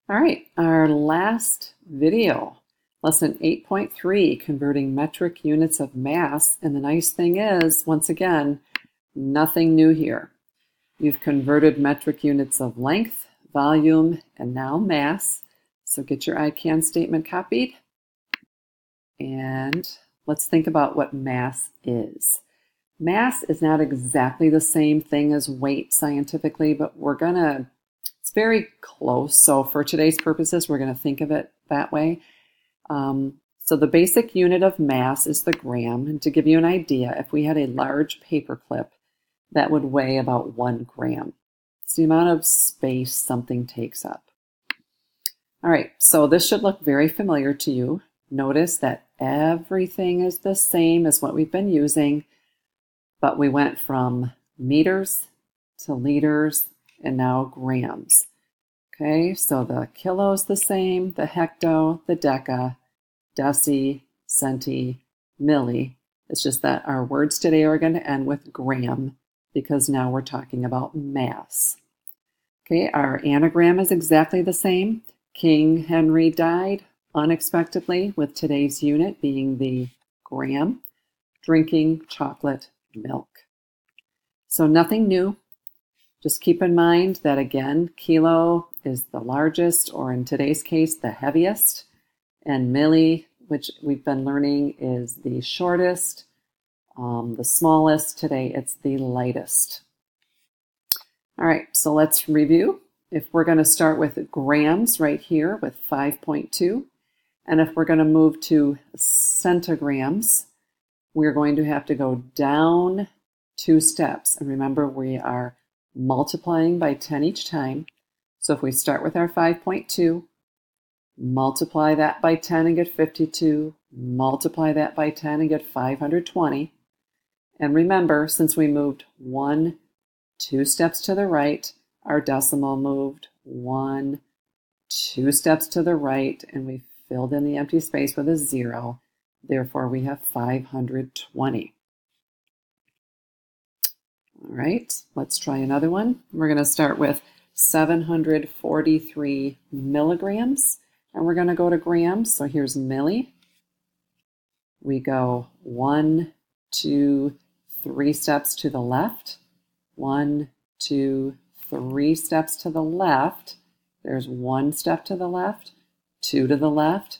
All right, our last video, lesson 8.3, converting metric units of mass. And the nice thing is, once again, nothing new here. You've converted metric units of length, volume, and now mass. So get your I can statement copied. And let's think about what mass is. Mass is not exactly the same thing as weight scientifically, but it's very close. So for today's purposes, we're going to think of it that way. So the basic unit of mass is the gram. And to give you an idea, if we had a large paper clip, that would weigh about 1 gram. It's the amount of space something takes up. All right, so this should look very familiar to you. Notice that everything is the same as what we've been using, but we went from meters to liters and now grams. Okay, so the kilo is the same, the hecto, the deca, deci, centi, milli. It's just that our words today are going to end with gram because now we're talking about mass. Okay, our anagram is exactly the same. King Henry died unexpectedly, with today's unit being the gram, drinking chocolate milk. So nothing new. Just keep in mind that, again, kilo is the largest, or in today's case, the heaviest, and milli, which we've been learning, is the shortest, the smallest. Today, it's the lightest. All right, so let's review. If we're going to start with grams right here with 5.2, and if we're going to move to centigrams, we're going to have to go down 2 steps. And remember, we are multiplying by 10 each time. So if we start with our 5.2, multiply that by 10 and get 52, multiply that by 10 and get 520. And remember, since we moved 2 steps to the right, our decimal moved 2 steps to the right, and we filled in the empty space with a 0. Therefore, we have 520. All right, let's try another one. We're going to start with 743 milligrams, and we're going to go to grams. So here's milli. We go 1, 2, 3 steps to the left. 1, 2, 3 steps to the left. There's 1 step to the left, 2 to the left,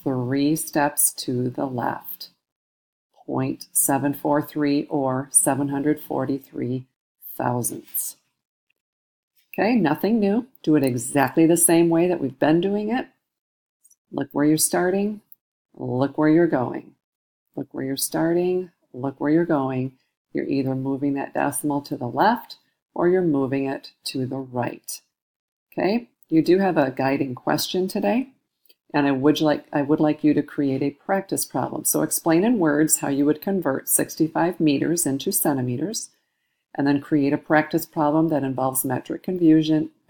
3 steps to the left. 0.743 or 743 thousandths. Okay, nothing new. Do it exactly the same way that we've been doing it. Look where you're starting. Look where you're going. Look where you're starting. Look where you're going. You're either moving that decimal to the left or you're moving it to the right. Okay, you do have a guiding question today, and I would like you to create a practice problem. So explain in words how you would convert 65 meters into centimeters, and then create a practice problem that involves metric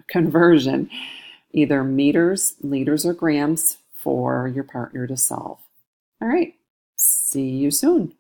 conversion, either meters, liters, or grams, for your partner to solve. All right, see you soon.